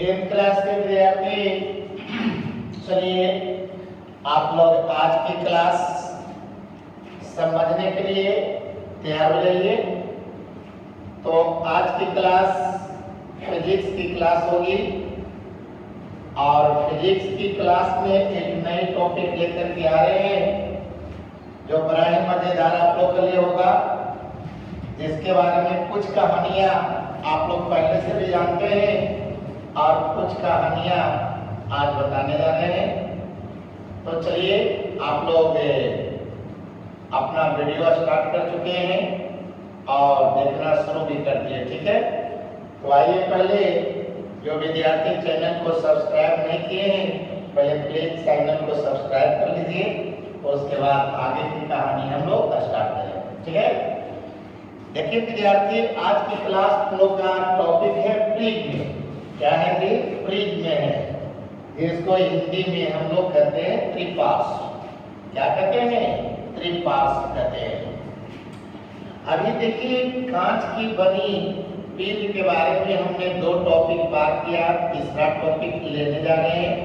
10th class के विद्यार्थी, चलिए आप लोग आज की क्लास समझने के लिए तैयार हो जाइए। तो आज की क्लास फिजिक्स की क्लास होगी और फिजिक्स की क्लास में एक नई टॉपिक लेकर के आ रहे हैं जो बड़ा ही मजेदार आप लोग के लिए होगा, जिसके बारे में कुछ कहानियां आप लोग पहले से भी जानते हैं और कुछ कहानियां आज बताने जा रहे हैं। तो चलिए आप लोग अपना वीडियो स्टार्ट कर चुके हैं और देखना शुरू भी कर दिए, ठीक है। तो आइए, पहले जो विद्यार्थी चैनल को सब्सक्राइब नहीं किए हैं पहले प्लीज चैनल को सब्सक्राइब कर लीजिए और उसके बाद आगे की कहानी हम लोग स्टार्ट करें, ठीक है। देखिए विद्यार्थी, आज की क्लास हम लोग का टॉपिक है प्रिज्म। क्या है जी? प्रिज्म है, जिसको हिंदी में हम लोग कहते हैं त्रिपार्श। क्या कहते हैं? त्रिपार्श कहते हैं। अभी देखिए, कांच की बनी पिंड के बारे में हमने 2 टॉपिक पार किया, तीसरा टॉपिक लेने जा रहे हैं।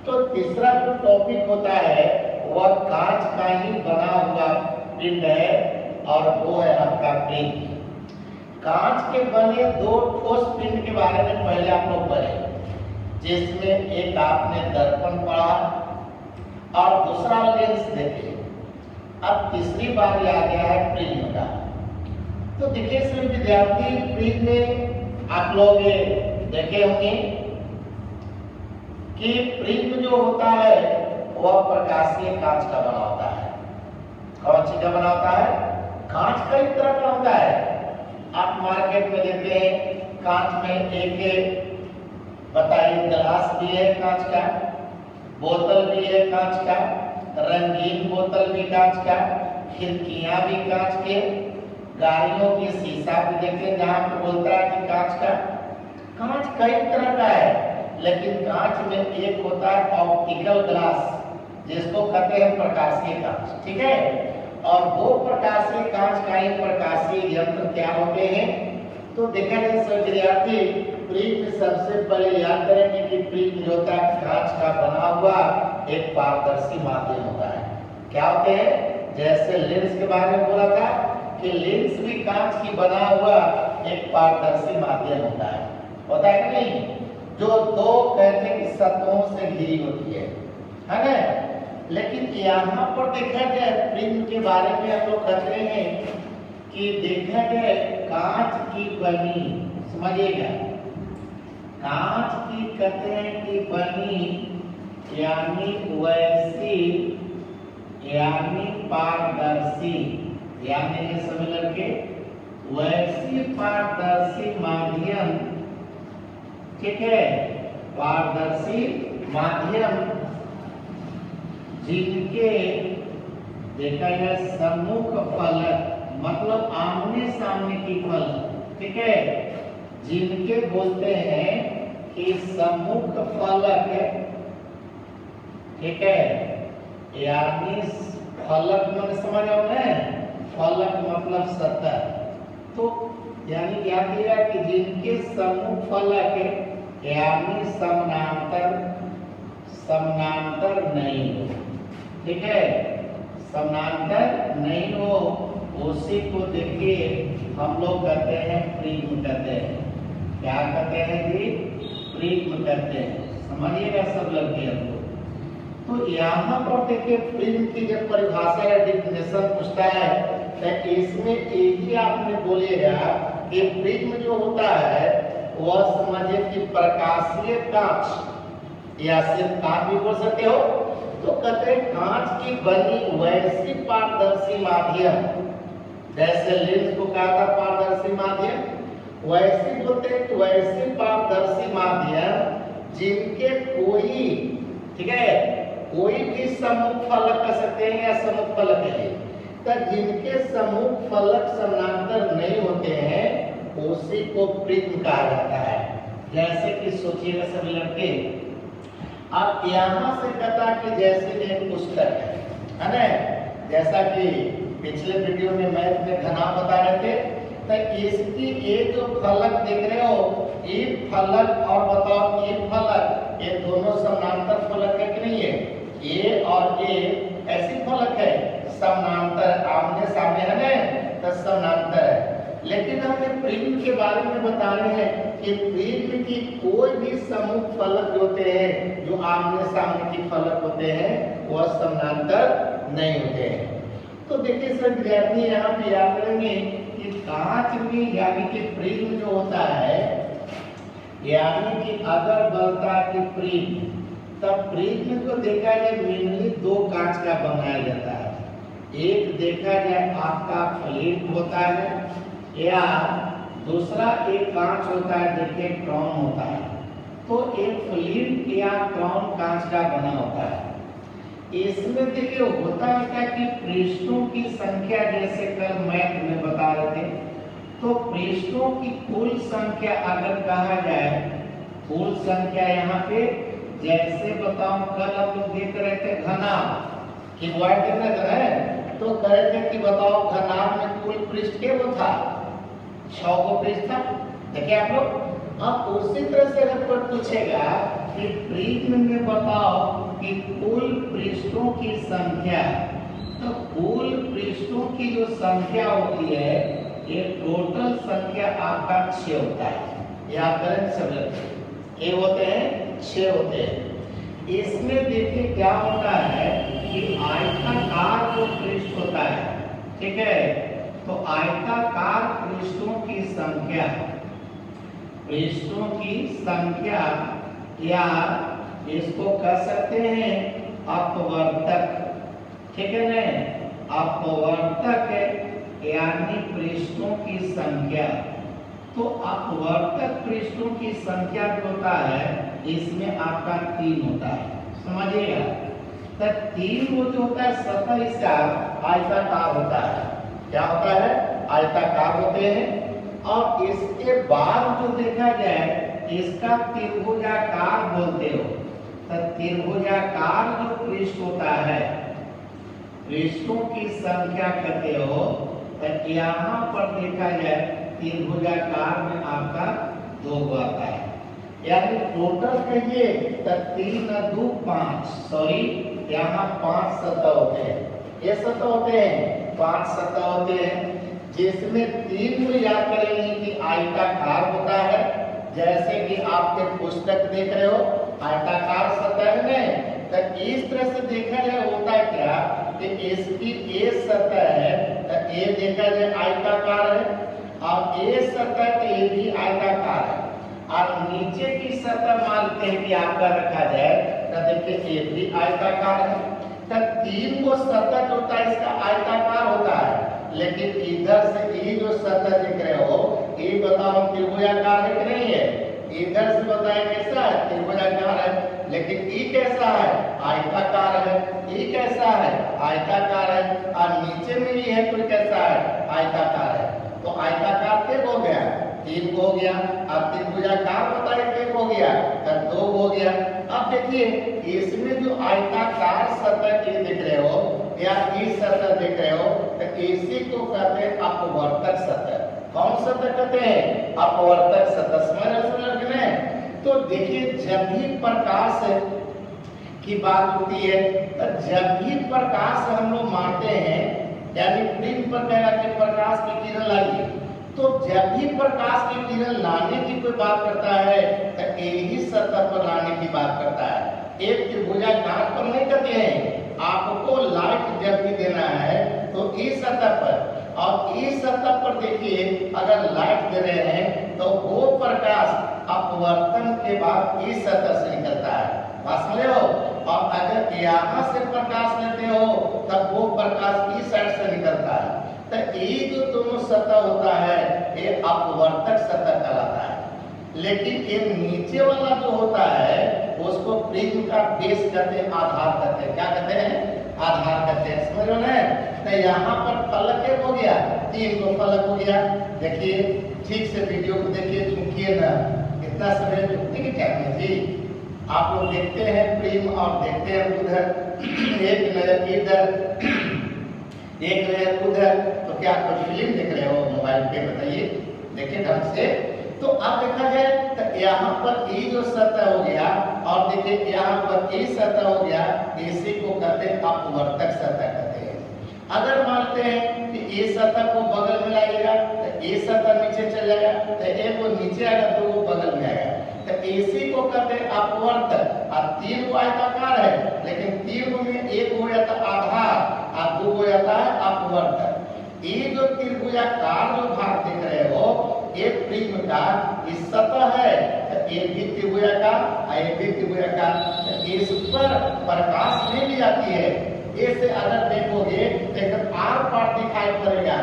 तो तीसरा जो टॉपिक होता है वह कांच का ही बना हुआ पिंड है और वो है आपका प्रिज्म। कांच के बने 2 ठोस पिंड के बारे में पहले आप लोग पढ़े, जिसमें एक आपने दर्पण पढ़ा और दूसरा लेंस देखे। अब तीसरी बार आ गया है प्रिज्म का। तो देखिए इसमें विद्यार्थी, प्रिज्म में आप लोग देखे होंगे कि प्रिज्म जो होता है वह प्रकाशीय कांच का बना होता है। कौन सी का बना होता है? कांच कई तरह का होता है। आप मार्केट में देखते हैं कांच में एक बताइए गिलास भी है कांच का, बोतल भी है कांच का, रंगीन बोतल भी कांच का, खिड़कियां भी कांच के, गाड़ियों की शीशा भी देखते हैं जहां पे बोलता है कि कांच का। कांच कई तरह का है, लेकिन कांच में एक होता है ऑप्टिकल ग्लास, जिसको कहते हैं प्रकाशीय कांच, ठीक है। और वो प्रकाशीय कांच का ही प्रकाशीय यंत्र क्या होते हैं। तो देखा जाए सब विद्यार्थी, प्रिज्म सबसे पहले याद करेंगे कि प्रिज्म जो होता है कांच का बना हुआ एक पारदर्शी माध्यम होता है। क्या होते हैं? जैसे लेंस के बारे में बोला था कि लेंस भी कांच की बना हुआ एक पारदर्शी माध्यम होता है कि नहीं, जो 2 कहते हैं कि सतहों से घिरी होती है ना। लेकिन यहाँ पर देखा जाए प्रिज्म के बारे में हम लोग कहते हैं कि देखा जाए कांच की बनी, समझिएगा, कांच की कहते हैं कि बनी यानी वैसी यानी पारदर्शी, यानी ये सभी लड़के वैसी पारदर्शी माध्यम, ठीक है, पारदर्शी माध्यम जिनके देखा जाए सम्मुख फलक, मतलब आमने सामने की फलक, ठीक है, जिनके बोलते हैं कि सम्मुख फलक, ठीक है, यानी फलक मतलब समझ आओ ना, फलक मतलब सतह। तो यानी क्या दिया कि जिनके सम्मुख फलक यानी समानांतर नहीं हो, ठीक है, समानांतर नहीं हो, उसी को देखिए हम लोग कहते हैं प्रिज्म कहते हैं। क्या कहते हैं जी? प्रिज्म कहते हैं। समझिएगा सब लड़के हमको। तो यहाँ पर देखिए प्रिज्म की जब परिभाषा या डिफिनेशन पूछता है तो इसमें एक ही आपने बोलेगा कि प्रिज्म जो होता है वह समझिए कि प्रकाशीय कांच, या सिर्फ कांच भी बोल सकते हो। तो कहते हैं कांच की बनी वैसी पारदर्शी माध्यम, जैसे लेंस को कहा था पारदर्शी माध्यम, वैसी बोलते हैं कि वैसी पारदर्शी माध्यम जिनके कोई, ठीक है, कोई भी सम्मुख फलक कह सकते हैं या सम्मुख फलक है, तो जिनके सम्मुख फलक समानांतर नहीं होते हैं उसी को प्रिज्म कहा जाता है। जैसे कि सोचिएगा सभी लड़के, अब यहाँ से कहता कि जैसे एक पुस्तक है ना, जैसा कि पिछले वीडियो में मैथ में घनाभ बता रहे थे तो इसकी ये जो फलक देख रहे हो, ये फलक और बताओ ये फलक, ये दोनों समानांतर फलक है कि नहीं है? ये और ये ऐसी फलक है समानांतर, आमने सामने है ना, तो समानांतर है। लेकिन हमने प्रिज्म के बारे में बता रहे हैं कि प्रिज्म की कोई भी समूह फलक होते हैं जो आमने सामने की फलक होते हैं वह समानांतर नहीं होते हैं। तो देखिए सर विद्यार्थी यहाँ पे याद करेंगे कि कांच में यानी कि प्रिज्म जो होता है, यानी कि अगर बोलता है कि प्रिज्म, तब प्रिज्म को देखा जाए मेनली दो कांच का बनाया जाता है। एक देखा जाए आपका फ्लिट होता है, या दूसरा एक कांच होता है देखिए क्राउन होता है। तो एक फ्लिट या क्राउन कांच का बना होता है। इसमें देखिए होता है कि पृष्ठों की संख्या, जैसे कल मैथ में बता रहे थे, तो पृष्ठों की कुल संख्या अगर कहा जाए, कुल संख्या यहाँ पे जैसे बताओ कल हम लोग देख रहे थे घनाभ कि वर्ड कितना है, तो कह रहे थे कि बताओ घनाभ में कुल पृष्ठ के वो था 6 को पृष्ठ था। देखिए आप लोग, अब उसी तरह से अगर कोई पूछेगा कि प्रिज्म में बताओ कि कुल पृष्ठों की संख्या, तो कुल पृष्ठों की जो संख्या होती है ये टोटल संख्या आपका 6 होता है। याद करें सब ये होते हैं 6 होते हैं। इसमें देखिए क्या होता है कि आयताकार जो पृष्ठ होता है, ठीक है, तो आयताकार पृष्ठों की संख्या, पृष्ठों की संख्या या इसको कह सकते हैं अपवर्तक, ठीक है ना, अपवर्तक यानी पृष्ठों की संख्या। तो अपवर्तक पृष्ठों की संख्या जो होता है इसमें आपका 3 होता है, समझिएगा। तो 3 वो जो होता है सतह इसका आयताकार होता है। क्या होता है? आयताकार होते हैं। और इसके बाद जो देखा जाए इसका त्रिभुजाकार बोलते हो। तो त्रिभुजाकार जो पृष्ठ होता है, पृष्ठों की संख्या कहते हो। तो यहाँ पर देखा जाए त्रिभुजाकार में आपका 2 आता है, यानी टोटल कहिए तो 3 2 5, सॉरी यहाँ 5 सतह होते हैं। ये सतह होते हैं 5 सतह होते हैं, जिसमें 3 को याद करेंगे कि आयताकार होता है, जैसे कि आपके पुस्तक देख रहे हो आयताकार सतह है ना। तो इस तरह से देखा जाए होता है क्या कि इसकी ये सतह है, तो ये देखा जाए आयताकार है, और ये सतह तो ये भी आयताकार है, और नीचे की सतह मानते हैं कि आपका रखा जाए तो देखिए ये भी आयताकार है। तो 3 को सतह जो होता है इसका आयताकार होता है, लेकिन इधर से ये जो सतह दिख रहे हो ये बताओ त्रिभुजाकार है कि नहीं है? इधर से बताया कैसा है? त्रिभुजाकार है। लेकिन ये कैसा है? आयताकार है। ये कैसा है? आयताकार है। और नीचे में ये है तो कैसा है? आयताकार है। तो आयताकार क्या हो गया? 3 हो गया। अब त्रिभुजाकार बताइए क्या हो गया? तो 2 हो गया। अब देखिए इसमें जो आयताकार सतह ये दिख रहे हो या इस सतह दिख रहे हो, तो इसी को कहते हैं अपवर्तक सतह। कौन सतह कहते हैं? अपवर्तक सतह। समझ रहे? तो देखिए जब भी प्रकाश की बात होती है, तो जब भी प्रकाश हम लोग मारते हैं, यानी प्रिज्म पर कहेगा कि प्रकाश की किरण लाइए, तो जब भी प्रकाश की किरण लाने की कोई बात करता है तो यही सतह पर लाने की बात करता है। एक त्रिभुजाकार पर नहीं कहते हैं। आपको लाइट जब भी देना है तो इस सतह पर, और इस सतह पर देखिए अगर लाइट दे रहे हैं तो वो प्रकाश अपवर्तन के बाद इस सतह से निकलता है, समझ रहे हो। और अगर यहाँ से प्रकाश लेते हो तब वो प्रकाश इस साइड से निकलता है। तो ये जो दोनों सतह होता है ये अपवर्तक सतह कहलाता है। लेकिन ये नीचे वाला जो होता है उसको प्रिज्म का बेस कहते हैं, आधार कहते हैं। क्या कहते हैं? आधार कहते हैं। समझ रहे हैं? तो यहाँ पर फलक एक हो गया, 3 को फलक हो गया। देखिए ठीक से वीडियो को देखिए, झुकिए ना, इतना समय झुकने की टाइम है जी। आप लोग देखते हैं प्रिज्म और देखते हैं उधर, एक नजर इधर एक नजर उधर, तो क्या कोई फिल्म देख रहे हो मोबाइल पे? बताइए, देखिए ढंग से। तो अब देखा जाए तो यहाँ पर ये जो सतह हो गया और देखिए यहाँ पर ये सतह हो गया, इसी को कहते हैं अपवर्तक सतह कहते हैं। अगर मानते हैं कि ये सतह को बगल में लाइएगा तो ये सतह नीचे चल जाएगा, तो एक को नीचे आएगा तो वो बगल में आएगा, तो इसी को कहते हैं अपवर्तक। और तीन को आयताकार है, लेकिन तीन में एक हो जाता है आधार और दो हो जाता है अपवर्तक। ये जो त्रिभुजाकार जो भाग देख रहे हो, ये प्रिज्म का इस सतह है, तो ये भी त्रिभुजाकार, ये भी त्रिभुजाकार। इस पर प्रकाश नहीं भी आती है, ऐसे अगर देखोगे तो एकदम आर पार दिखाई पड़ेगा।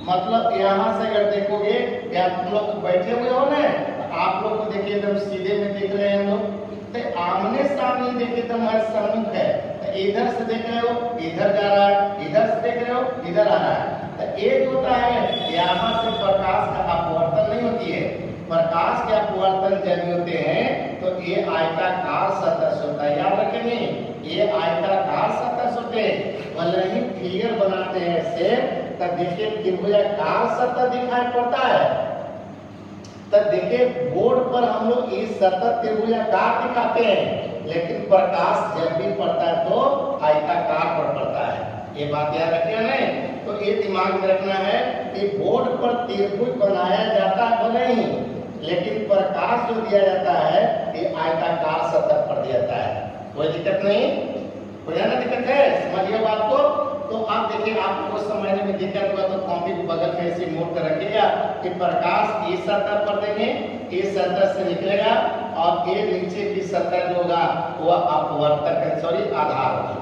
मतलब यहाँ से अगर देखोगे, आप लोग बैठे हुए हो ना, तो आप लोग को देखिए एकदम सीधे में देख रहे हैं हम लोग, तो आमने सामने देखिए एकदम हमारे सम्मुख है। तो इधर से देख रहे हो, इधर जा रहा है, इधर से देख रहे हो, इधर आ रहा है। तो एक होता है यहाँ से प्रकाश का अपवर्तन नहीं होती है, प्रकाश के अपवर्तन जब होते हैं तो ये आयताकार सतह से होता है। याद रखेंगे, ये आयताकार सतह से होते हैं। भले ही फिगर बनाते हैं ऐसे, तब देखिए त्रिभुजाकार सतह दिखाई पड़ता है। तब देखिए बोर्ड पर हम लोग इस सतह त्रिभुजाकार दिखाते हैं, लेकिन प्रकाश जब भी पड़ता है तो आयताकार पर पड़ता है। ये बात याद रखिए नहीं, तो ये दिमाग में रखना है कि बोर्ड पर त्रिभुज बनाया जाता है भले ही, लेकिन प्रकाश जो दिया जाता है ये आयताकार सतह पर दिया जाता है। कोई दिक्कत नहीं, कोई ना दिक्कत है, समझिए बात को। तो आप देखिए, आपको समझने में दिक्कत हुआ तो कॉपी को बगल में ऐसे मोड़ कर रखिएगा कि प्रकाश इस सतह पर देंगे, इस सतह से निकलेगा और ये नीचे की सतह जो होगा वह अपवर्तक है, सॉरी आधार होगा।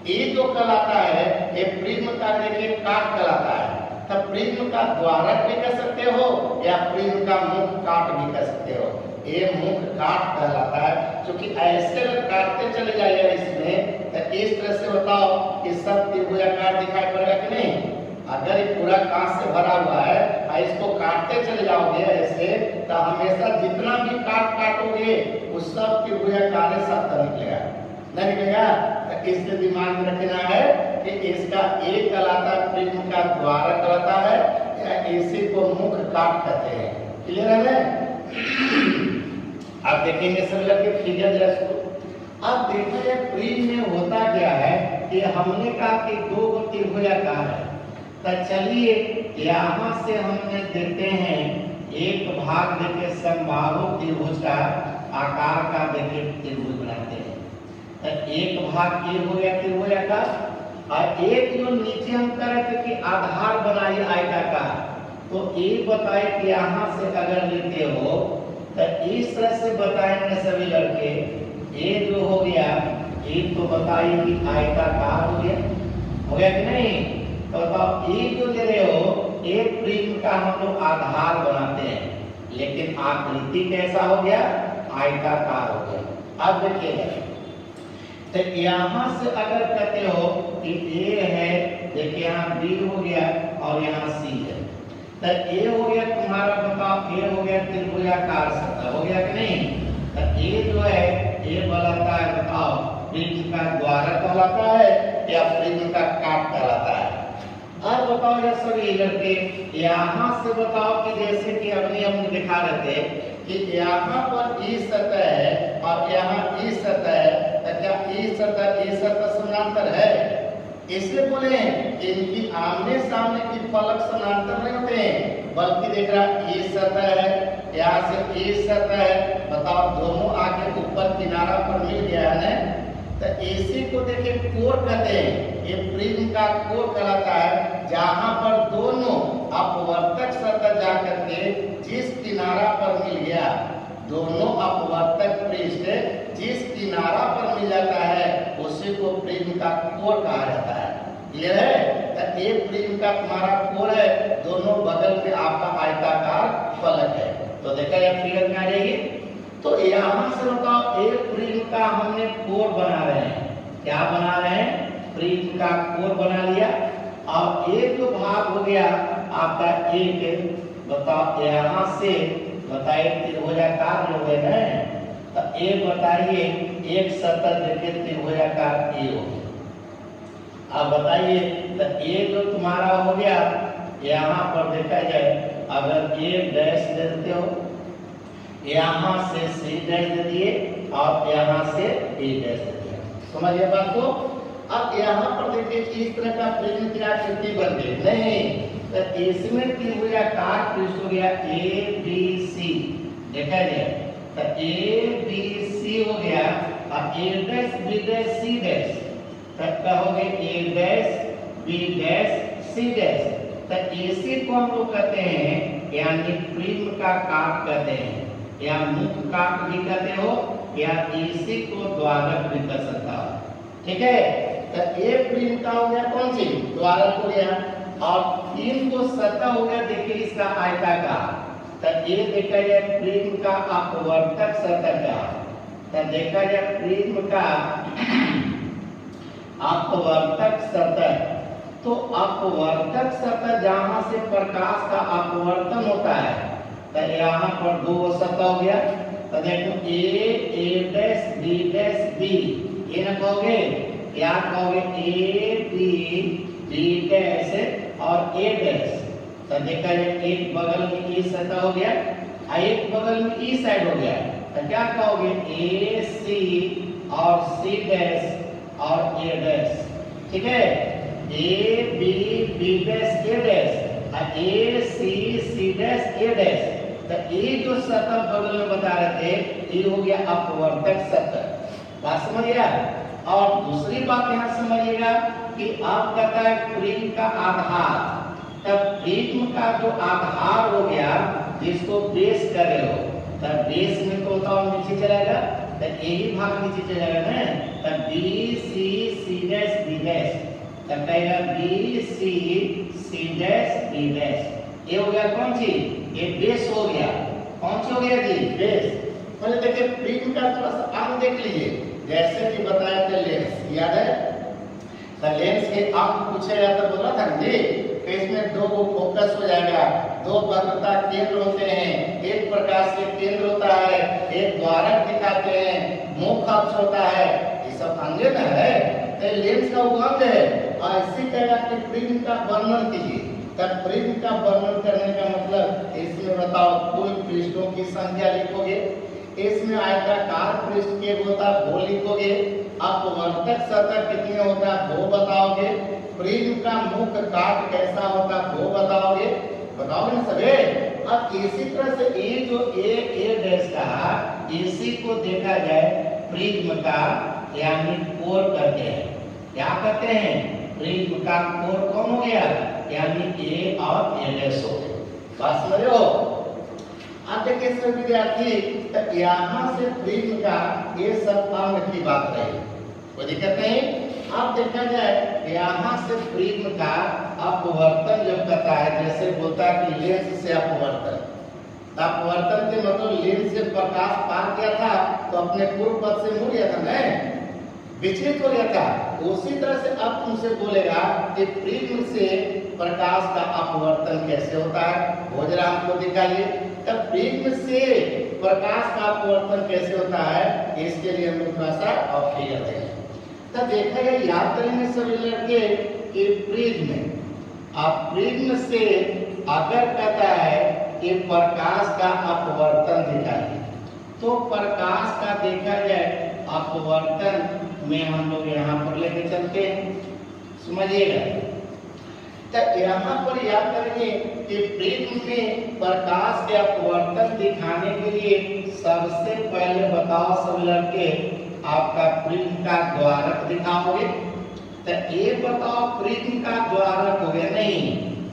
ये जो कहलाता है ये प्रिज्म का देखिए काट कहलाता है। तब प्रिज्म का द्वारक भी कह सकते हो या प्रिज्म का मुख काट भी कह सकते हो। ये मुख काट कहलाता है, क्योंकि ऐसे काटते चले जाइए इसमें, तो इस तरह से बताओ कि सब त्रिभुजाकार दिखाई पड़ेगा कि नहीं? अगर ये पूरा कांच से भरा हुआ है और इसको काटते चले जाओगे ऐसे, तो हमेशा जितना भी काटोगे उस सब त्रिभुजाकार सतह निकलेगा, नहीं निकलेगा? तो इससे दिमाग में रखना है कि इसका एक कहलाता है प्रिज्म का द्वारक कहलाता है, या इसी को मुख काट कहते हैं। क्लियर है ना? आप देखेंगे सब लड़के फिगर जरा इसको। अब देखो ये प्रिज्म में होता क्या है कि हमने कहा कि दो त्रिभुजाकार है, तो चलिए यहाँ से हमने देखते हैं एक भाग देखे समबाहु त्रिभुज का आकार का देखे त्रिभुज बनाते हैं। तो एक भाग ये हो गया त्रिभुजाकार, और एक जो नीचे हम कर रहे थे कि आधार बनाइए आयताकार, तो ये बताए कि यहाँ से अगर लेते हो तो इस तरह से बताएंगे सभी लड़के। ये जो हो गया ये तो बताइए कि आयताकार हो गया कि नहीं? तो बताओ, ये जो ले रहे हो एक प्रिज्म का हम लोग आधार बनाते हैं, लेकिन आकृति कैसा हो गया? आयताकार हो गया। अब देखिए, तो यहाँ से अगर कहते हो कि A है, देखिए यहाँ B हो गया और यहाँ C है, तो A हो गया तुम्हारा, बताओ A हो गया त्रिभुजाकार सतह हो गया कि नहीं? तो A जो है A कहलाता है, बताओ प्रिज्म का द्वारक कहलाता है या प्रिज्म का काट कहलाता है? अब बताओ यार सभी लड़के, यहाँ से बताओ कि जैसे कि अभी हम दिखा रहे थे कि यहाँ पर ई सतह है और यहाँ ई सतह है, तो क्या ई सतह समांतर है? इसलिए बोले इनकी आमने सामने की फलक समांतर नहीं होते हैं, बल्कि देख रहा ये सतह है, यहाँ से ये सतह है, बताओ दोनों आके ऊपर किनारा पर मिल गया है ना? तो इसी को देखिए कोर कहते हैं। ये प्रिज्म का कोर कहलाता है, जहाँ पर दोनों अपवर्तक सतह जाकर के जिस किनारा पर मिल गया, दोनों अपवर्तक पृष्ठ जिस किनारा पर मिल जाता है उसी को प्रिज्म का कोर कहा जाता है। क्लियर है? तो एक प्रिज्म का तुम्हारा कोर है, दोनों बगल में आपका आयताकार फलक है। तो देखा ये फिगर में आ जाएगी। तो यहाँ से बताओ एक प्रिज्म का हमने कोर बना रहे हैं, क्या बना रहे हैं? प्रिज्म का कोर बना लिया, और एक जो भाग हो गया आपका एक, बताओ यहाँ से बताइए त्रिभुजाकार लोग है ना, तो एक बताइए एक सतह देखे त्रिभुजाकार ए हो गया। अब बताइए, तो ये जो तुम्हारा हो गया यहाँ पर देखा जाए अगर ए डैश दे देते हो, यहाँ से सी डैश दे दिए और यहाँ से बी डैश दे दिया, समझिए बात को। अब यहाँ पर देखिए इस तरह का प्रिज्म की आकृति बन गई नहीं, तो इसमें त्रिभुजाकार पृष्ठ हो गया ए बी सी, देखा जाए तो ए बी सी हो गया और A dash B dash C dash, तब का हो गया A dash B dash C dash. तो इसी को हम लोग कहते हैं यानी प्रिज्म का काट कहते हैं, या मुख काट भी कहते हो, या इसी को द्वारक भी कह सकता हो, ठीक है। तो ए प्रिज्म का हो गया कौन सी, द्वारक हो गया, और इन को सतह हो गया देखिए इसका आयताकार, तो ये देखा जाए प्रिज्म का अपवर्तक सतह का, तो देखा जाए प्रिज्म का अपवर्तक सतह, तो अपवर्तक सतह जहां से प्रकाश का अपवर्तन होता है, तो यहाँ पर दो सतह हो गया, तो देखो ए डैश बी डैश बी, ये ना कहोगे, क्या कहोगे ए बी बी डैश और ए डैश, तो देखा जाए एक बगल में ई सतह हो गया और एक बगल में ई साइड हो गया, तो क्या कहोगे ए सी और सी डैश और ए डैश, ठीक है। A B B dash A dash और A C C dash A dash, तो ये जो सतह बगल में बता रहे थे ये हो गया अपवर्तक सतह, बात समझिएगा। और दूसरी बात यहाँ समझिएगा कि आप कहता है प्रिज्म का आधार, तब प्रिज्म का जो आधार हो गया जिसको बेस कर रहे हो, तब बेस में तो होता है नीचे चलेगा, तो यही भाग नीचे चलेगा ना, तब B C C dash B dash, तब कहेगा B C C dash B dash, ये हो गया कौन सी, ये बेस हो गया, कौन सी हो गया जी, बेस। पहले देखिए प्रिज्म का थोड़ा सा अंग देख लीजिए, जैसे कि बताया था लेंस, याद है, तो लेंस के अंग पूछा जाता बोला था जी, तो इसमें दो को फोकस हो जाएगा, दो वक्रता केंद्र होते हैं, एक प्रकाश के केंद्र होता है, एक द्वारक दिखाते हैं, मुख अक्ष होता है, ये सब अंग ना है, तो लेंस का वो अंग है। और इसी कहेगा कि प्रिज्म का वर्णन कीजिए, तब प्रिज्म का वर्णन करने का मतलब इसमें बताओ कुल पृष्ठों की संख्या लिखोगे, इसमें आयताकार पृष्ठ के होता वो लिखोगे, अपवर्तक सतह कितने होता वो बताओगे, प्रिज्म का मुख काट कैसा होता वो बताओगे, बताओगे ना सभी। अब इसी तरह से ये जो ए डैश का इसी को देखा जाए प्रिज्म का यानी कोर कहते हैं, क्या कहते हैं, प्रिज्म का कोर कौन हो गया, यानी ए और ए डैश हो गया, बात समझ रहे हो। अब देखिए सभी विद्यार्थी, तो यहाँ से प्रिज्म का ये सब अंग की बात रही, कोई दिक्कत नहीं। अब देखा जाए यहाँ से प्रिज्म का अपवर्तन जब कहता है, जैसे बोलता है कि लेंस से अपवर्तन, अपवर्तन के मतलब लेंस से प्रकाश पार किया था तो अपने पूर्व पथ से मुड़ गया था, नहीं विचलित हो गया था, उसी तरह से अब तुमसे बोलेगा कि प्रिज्म से प्रकाश का अपवर्तन कैसे होता है, वो जरा हमको दिखाइए। तब प्रिज्म से प्रकाश का अपवर्तन कैसे होता है, इसके लिए हम थोड़ा सा और फिगर देंगे। तब देखा गया, याद करेंगे सभी लड़के कि प्रिज्म, अब प्रिज्म से अगर कहता है कि प्रकाश का अपवर्तन दिखाइए, तो प्रकाश का देखा जाए अपवर्तन में हम लोग यहाँ पर लेके चलते हैं, समझिएगा। तो यहाँ पर याद करेंगे कि प्रिज्म में प्रकाश के अपवर्तन दिखाने के लिए सबसे पहले बताओ सब लड़के, आपका प्रिज्म का द्वारक दिखाओगे, तो ये बताओ प्रिज्म का द्वारक हो गया नहीं।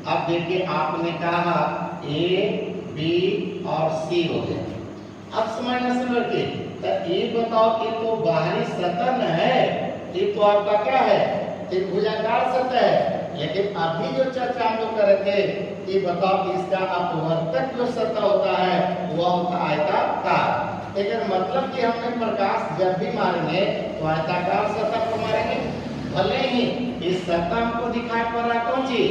अब देखिए आपने कहा ए बी और सी हो गया, अब समझना सब लड़के, तो ये बताओ कि तो बाहरी सतह न है, ये तो आपका क्या है, त्रिभुजाकार सतह है। लेकिन अभी जो चर्चा हम लोग कर रहे थे कि बताओ इसका अपवर्तक जो सतह होता है वह होता आयताकार। लेकिन मतलब कि हमने प्रकाश जब भी मारेंगे तो आयताकार सतह को मारेंगे, भले ही इस सतह हमको दिखाई पड़ रहा कौन सी,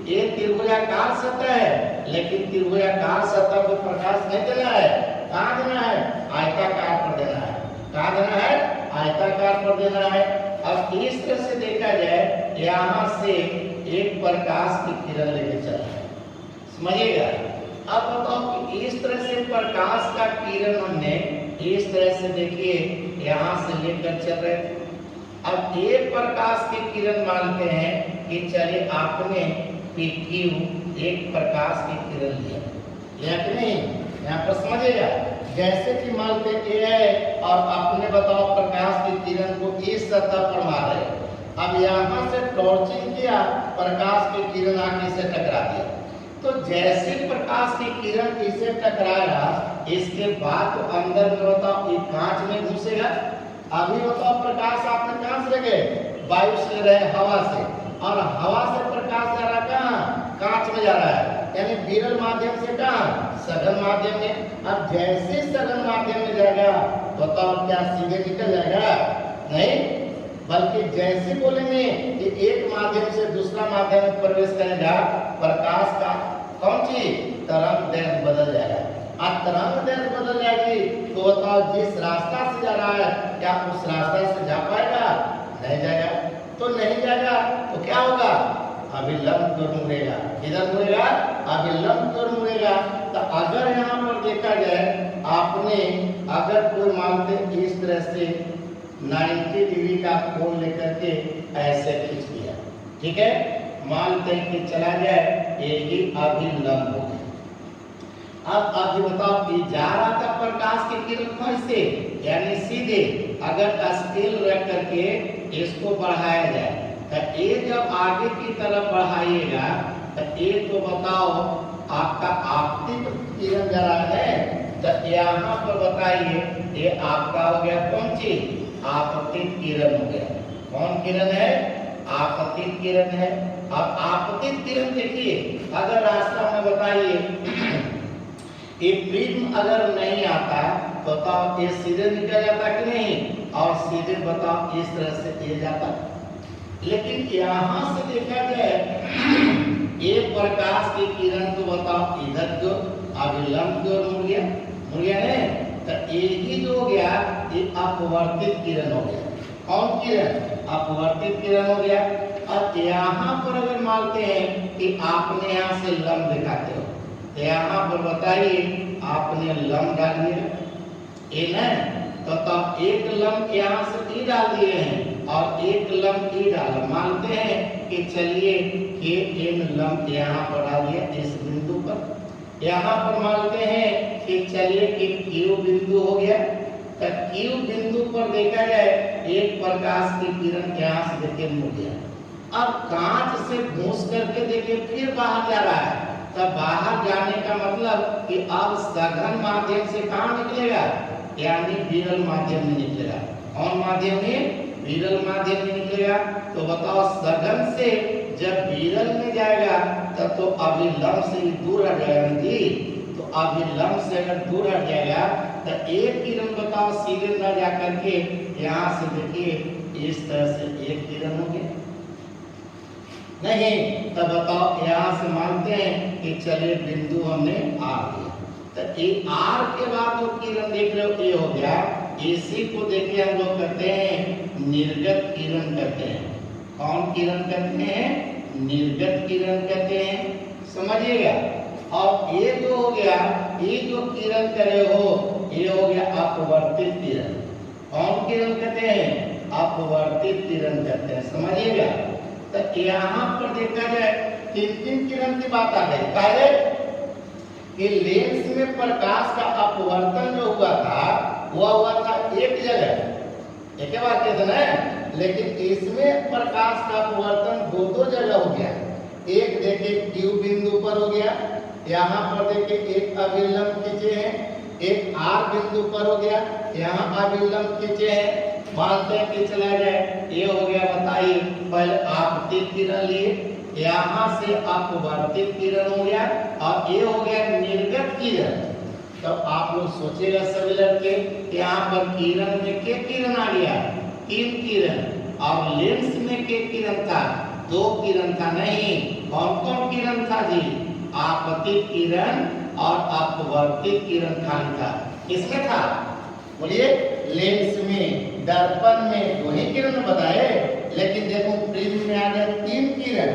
ये त्रिभुजाकार सतह है, लेकिन त्रिभुजाकार सतह पर प्रकाश नहीं देना है, कहाँ देना है, आयताकार पर देना है, कहाँ देना है, आयताकार पर देना है। अब इस तरह से देखा जाए, यहाँ से एक प्रकाश की किरण लेके चल रहा है, समझिएगा। अब बताओ कि इस तरह से प्रकाश का किरण हमने इस तरह से देखिए यहाँ से लेकर चल रहे थे। अब एक प्रकाश की किरण मानते हैं कि चलिए आपने PQ एक प्रकाश की किरण लिया कि नहीं, यहाँ पर समझिएगा। जैसे कि मानते ए है और आपने बताओ प्रकाश की किरण को इस सतह पर मारे। अब यहाँ से टॉर्चिंग किया, प्रकाश की किरण आके से टकरा दिया। तो जैसे प्रकाश की किरण इसे टकराया, इसके बाद तो अंदर में बताओ ये कांच में घुसेगा। अभी बताओ प्रकाश आपने कहां से लगे, वायु से ले रहे, हवा से, और हवा से प्रकाश जा रहा कहाँ, कांच में जा रहा है, यानी विरल माध्यम से कहाँ, सघन माध्यम में। अब जैसे सघन माध्यम में जाएगा बताओ क्या सीधे निकल जाएगा, नहीं, बल्कि जैसे बोलेंगे कि एक माध्यम से दूसरा माध्यम में प्रवेश करेगा, प्रकाश का कौन चीज, तरंग दैर्घ्य बदल जाएगा। और तरंग दैर्घ्य बदल जाएगी तो बताओ जिस रास्ता से जा रहा है क्या उस रास्ता से जा पाएगा, नहीं जाएगा। तो नहीं जाएगा तो क्या होगा, अभिलंब दूर मुड़ेगा। किधर मुड़ेगा, अभिलंब दूर मुड़ेगा। तो अगर यहाँ पर देखा जाए, आपने अगर कोई मानते इस तरह से 90 डिग्री का कोण लेकर के ऐसे खींच दिया, ठीक है, मानते हैं कि चला जाए, यही अभिलंब हो गया। अब अभी बताओ कि जा रहा था प्रकाश की किरण कैसे, यानी सीधे। अगर स्केल रख करके इसको बढ़ाया जाए तो ये जब आगे की तरफ बढ़ाइएगा तो ये तो बताओ आपका आपतित किरण जा रहा है। तो यहाँ पर बताइए ये आपका हो गया कौन चीज, आपतित किरण हो गया। कौन किरण है, आपतित किरण है। अब आपतित किरण देखिए, अगर रास्ता में बताइए ये प्रिज्म अगर नहीं आता तो बताओ ये सीधे निकल जाता कि नहीं, और सीधे बताओ इस तरह से ये जाता। लेकिन यहाँ से देखा जाए ये प्रकाश की किरण तो बताओ इधर जो अभिलंब की ओर मुड़ गया है, तो यही जो हो गया ये अपवर्तित किरण हो गया। कौन किरण, अपवर्तित किरण हो गया। अब यहाँ पर अगर मानते हैं कि आपने यहाँ से लंब दिखाते हो, तो यहाँ पर बताइए आपने लंब डाल दिया ए ना, तो एक लंब यहाँ से ई डाल दिए हैं और एक लंब ई डाला। मानते हैं कि चलिए के एन लंब यहाँ पर डाल दिया इस बिंदु पर। यहाँ पर मानते हैं कि चलिए कि क्यू बिंदु हो गया। तो क्यू बिंदु पर देखा जाए एक प्रकाश की किरण यहाँ से देखिए मुड़ गया। अब कांच से घुस करके देखिए फिर बाहर जा रहा है। तब बाहर जाने का मतलब कि अब सघन माध्यम से कहाँ निकलेगा, यानी विरल माध्यम में निकलेगा। कौन माध्यम में, विरल माध्यम में निकलेगा। तो बताओ सघन से जब विरल में जाएगा तब तो अभिलंब से दूर हट जाएगा जी। तो अभिलंब से अगर दूर हट जाएगा तो एक किरण बताओ सीधे न जा करके यहाँ से देखिए इस तरह से एक किरण हो गया। नहीं तब बताओ यहाँ से मानते हैं कि चलिए बिंदु हमने आर दिया। तो ये आर के बाद जो किरण देख रहे हो ये हो गया। इसी को देखिए हम लोग कहते हैं निर्गत किरण कहते हैं। कौन किरण कहते हैं, निर्गत किरण कहते हैं, समझिएगा। और ये जो हो गया, ये जो किरण करे हो ये हो गया अपवर्तित किरण। कौन किरण कहते हैं, अपवर्तित किरण कहते हैं, समझिएगा। तो यहाँ पर देखा जाए तीन किरण की बात आ गई। पहले कि लेंस में प्रकाश का अपवर्तन जो हुआ था वह हुआ था एक जगह, एक बार कहते ना, लेकिन इसमें प्रकाश का अपवर्तन दो जगह हो गया। एक देखिए क्यू बिंदु पर हो गया, यहाँ पर देखिए एक अभिलंब खींचे हैं, एक आर बिंदु पर हो गया, यहाँ अभिलंब खींचे हैं। मानते हैं कि चला जाए ये हो गया, बताइए पहले आपतित किरण लिए, यहाँ से अपवर्तित किरण हो गया और ये हो गया निर्गत किरण। तो आप लोग सोचेगा सभी लड़के यहाँ पर किरण में के किरण आ गया, 3 किरण, और लेंस में के किरण था, 2 किरण था। नहीं, कौन कौन किरण था जी, आपतित किरण और अपवर्तित किरण खाली था। किसमें था बोलिए, लेंस में, दर्पण में 2 ही किरण बताए, लेकिन देखो प्रिज्म में आ गया 3 किरण।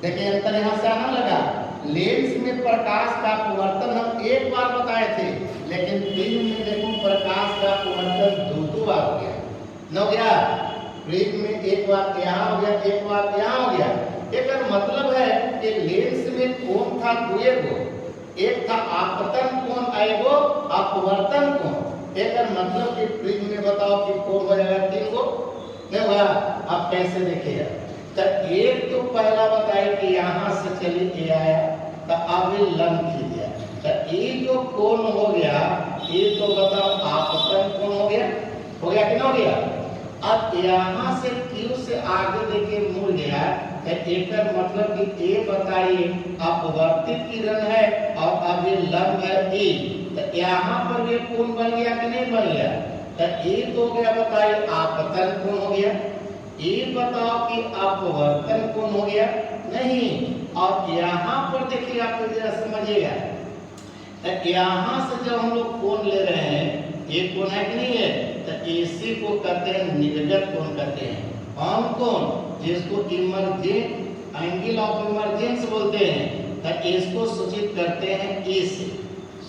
देखिए अंतर यहाँ से आना लगा, लेंस में प्रकाश का अपवर्तन हम एक बार बताए थे, लेकिन प्रिज्म में देखो प्रकाश का अपवर्तन दो बार हो गया। न हो गया? प्रिज्म में एक बार यहाँ हो गया, एक बार यहाँ हो गया। एक मतलब है कि लेंस में कोण था दुए को, एक था आपतन कोण, एगो अपवर्तन कोण। एक मतलब कि प्रिज्म में बताओ कि कोण हो जाएगा 3 गो, नहीं हुआ? अब कैसे देखिएगा, तो एक तो पहला बताए कि यहाँ से चली ये आया, तो अब ये लंब खींच दिया, तो ये जो कोण हो गया ये तो बताओ आपतन कोण हो गया कि नहीं हो गया? अब यहाँ से Q से आगे देखिए मुड़ गया, तो एक मतलब कि ये बताइए अपवर्तित किरण है और अब ये लंब है E, तो यहाँ पर ये कोण बन गया कि नहीं बन गया? तो ये तो हो गया बताइए आपतन कोण हो गया। ये बताओ कि अपवर्तन कोण हो गया नहीं। और यहाँ पर देखिए आप जरा समझिएगा, तो यहाँ से जब हम लोग कोण ले रहे हैं, ये कोण है कि नहीं है, तो इसी को कहते हैं निर्गत कोण कहते हैं। कौन कोण? जिसको इमर्जेंट एंगल ऑफ इमर्जेंस बोलते हैं, तो इसको सूचित करते हैं ए से।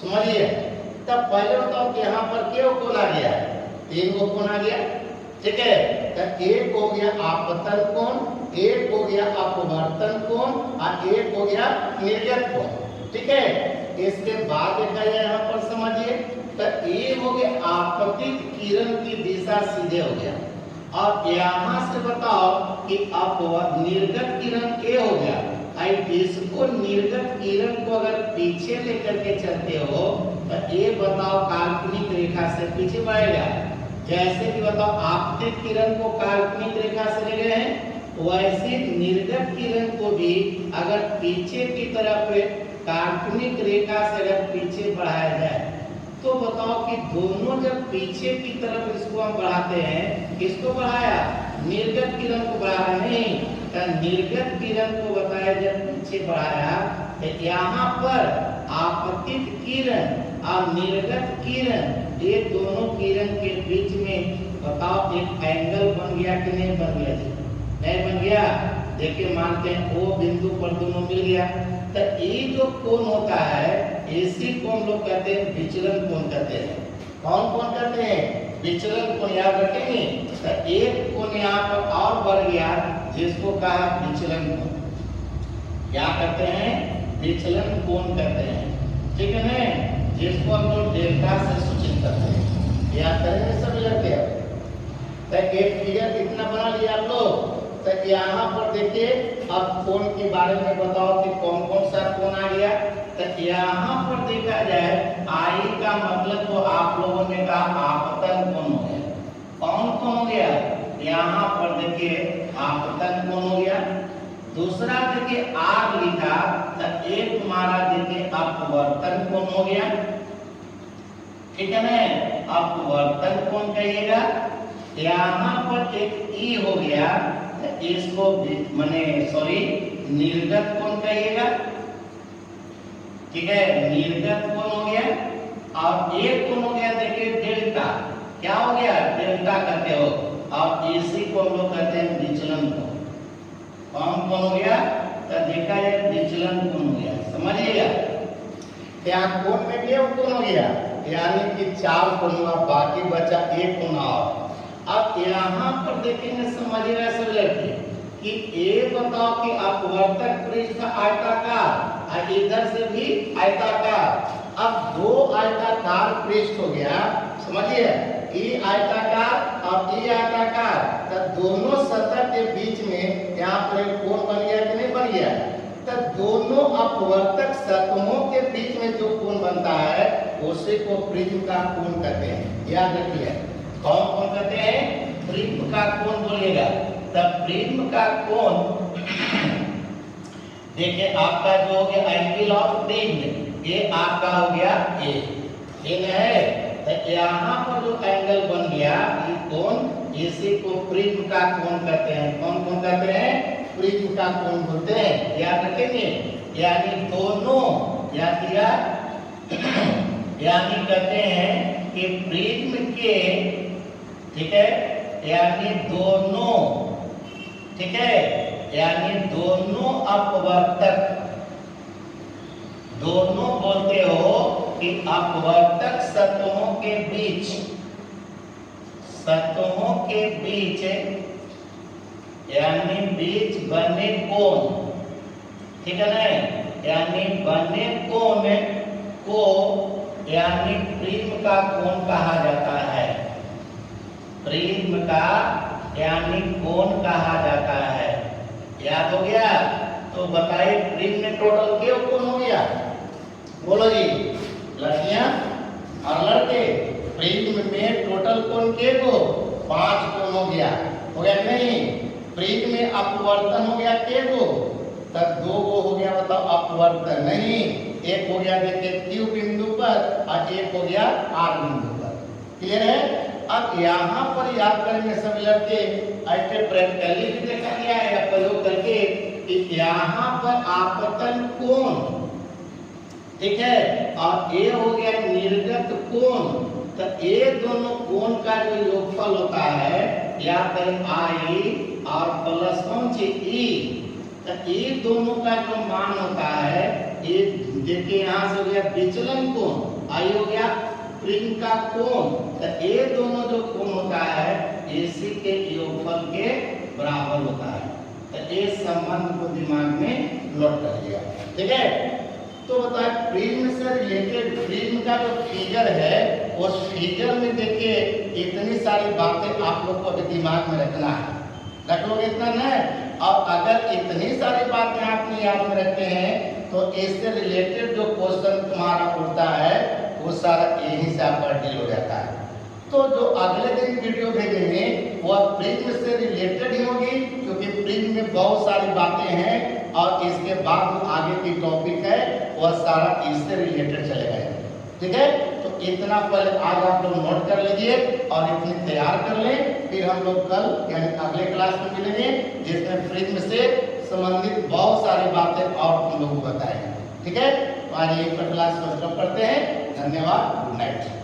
समझिए, तब पहले बताओ कि यहाँ पर क्या कोण आ गया? 3 गो कोण आ गया, ठीक है? तो एक हो गया आपतन कोण, एक हो गया अपवर्तन कोण और एक हो गया निर्गत कोण, ठीक है? इसके बाद देखा जाए यहाँ पर समझिए, तो ये हो गया आपतित किरण की दिशा सीधे हो गया। और यहाँ से बताओ कि निर्गत किरण क्या हो गया? इसको निर्गत किरण को अगर पीछे लेकर के चलते हो तो ये बताओ काल्पनिक रेखा से पीछे बढ़ेगा। जैसे कि बताओ आपतित किरण को काल्पनिक रेखा से ले गए हैं, वैसे निर्गत किरण को भी अगर पीछे की तरफ काल्पनिक रेखा से अगर पीछे बढ़ाया जाए, तो बताओ कि दोनों जब पीछे की तरफ इसको हम बढ़ाते हैं, किसको बढ़ाया? निर्गत किरण को बढ़ाया नहीं, तो निर्गत किरण को बताया जब पीछे बढ़ाया, तो यहाँ पर आपतित किरण और निर्गत किरण, ये दोनों किरण के बीच में बताओ एक एंगल बन गया कि नहीं बन गया? जी नहीं बन गया। देखिए मानते हैं ओ बिंदु पर दोनों मिल गया, तो ये जो कोण होता है इसी को हम लोग कहते हैं विचलन कोण कहते हैं। कौन कोण कहते हैं? विचलन कोण। याद रखेंगे, तो एक कोण यहाँ पर और बढ़ गया जिसको कहा विचलन कोण। क्या कहते हैं? विचलन कोण कहते हैं, ठीक है ना? जिसको हम लोग डेल्टा से सूचित करते हैं। याद करेंगे सब लड़के। तो एक फिगर कितना बना लिया आप लोग? तो यहाँ पर देखिए अब कोण के बारे में बताओ कि कौन कौन सा कोण आ गया। तो यहाँ पर देखा जाए आई का मतलब तो आप लोगों ने कहा आपतन कोण हो गया। कौन कोण हो गया? यहाँ पर देखिए आपतन कोण हो गया। दूसरा देखिए आर लिखा, तो एक हमारा देखिए अपवर्तन कोण हो गया, ठीक है ना? अपवर्तन कोण कहिएगा। यहाँ पर एक ई हो गया, इसको माने सॉरी निर्गत कोण कहिएगा, ठीक है? निर्गत कोण हो गया। और एक कोण हो गया देखिए डेल्टा। क्या हो गया? डेल्टा कहते हो। और इसी को हम लोग कहते हैं विचलन कोण। कौन कोण हो गया? तो देखा जाए विचलन कोण हो गया। समझिएगा, क्या कोण में क्या कोण हो गया? यानी कि 4 कोण हुआ, बाकी बचा एक कोण और। अब यहाँ पर देखेंगे, समझिएगा सब लड़के कि ये बताओ कि अपवर्तक पृष्ठ आयताकार और इधर से भी आयताकार। अब 2 आयताकार पृष्ठ हो गया, समझिए, ये आयताकार और ये आयताकार, तो दोनों सतह के बीच में यहाँ पर एक कोण बन गया कि नहीं बन गया? तो दोनों अपवर्तक सतहों के बीच में जो कोण बनता है उसी को प्रिज्म का कोण कहते हैं। याद रखिए, कौन कोण कहते हैं? प्रिज्म का कोण बोलिएगा। तब प्रिज्म का कोण देखिए आपका जो हो गया एंगल ऑफ प्रिज्म, ये आपका हो गया ए, ठीक है? तो यहाँ पर जो एंगल बन गया ये कोण, इसी को प्रिज्म का कोण कहते हैं। कौन कोण कहते हैं? प्रिज्म का कोण बोलते हैं। याद रखेंगे, यानी दोनों यानी कहते हैं कि प्रिज्म के, ठीक है, यानी दोनों, ठीक है, यानी दोनों अपवर्तक, दोनों बोलते हो कि अपवर्तक सतहों के बीच यानी बीच बने कोण, ठीक है ना, यानी बने कोण को यानी प्रिज्म का कोण कहा जाता है। प्रिज्म का यानी कोण कहा जाता है। याद हो गया? तो बताइए प्रिज्म में टोटल क्या कोण हो गया? बोलो जी, लड़कियां और लड़के। प्रिज्म में टोटल कोण के को 5 कोण हो गया कि नहीं? प्रिज्म में अपवर्तन हो गया के को, तब 2 को हो गया, बताओ अपवर्तन नहीं। एक हो गया देखिए Q बिंदु पर और एक हो गया R बिंदु पर। क्लियर है? अब यहाँ पर याद करेंगे सभी लड़के, ऐसे प्रैक्टिकली भी देखा गया है या प्रयोग करके कि यहाँ पर आपतन कोण, ठीक है, और ये हो गया निर्गत कोण। तो ये दोनों कोण का जो योगफल होता है, याद करें आई और प्लस कौन सी ई, तो ये दोनों का जो मान होता है, ये देखिए यहाँ से हो गया विचलन कोण, आई हो गया प्रिज्म का कोण। तो ये दोनों जो कोण होता है इसी के योगफल के बराबर होता है। तो ये संबंध को दिमाग में नोट करिएगा, ठीक है। तो बताए प्रिज्म से रिलेटेड प्रिज्म का जो फिगर है, उस फिगर में देखिए इतनी सारी बातें आप लोग को अभी दिमाग में रखना है। रख लोगे इतना ना? और अगर इतनी सारी बातें आपने याद में रखते हैं तो इससे रिलेटेड जो क्वेश्चन तुम्हारा उठता है वो सारा यहीं से आपका डील हो जाता है। तो जो अगले दिन वीडियो भेजेंगे वह प्रिज्म से रिलेटेड ही होगी, क्योंकि प्रिज्म में बहुत सारी बातें हैं और इसके बाद आगे की टॉपिक है वह सारा इससे रिलेटेड चलेगा, ठीक है। तो इतना पहले आज आप लोग नोट कर लीजिए और इतनी तैयार कर लें, फिर हम लोग कल यानी अगले क्लास में मिलेंगे जिसमें प्रिज्म से संबंधित बहुत सारी बातें और तुम लोगों को बताएंगे, ठीक है। तो आज यही पर क्लास को स्टॉप करते हैं। धन्यवाद, गुड नाइट।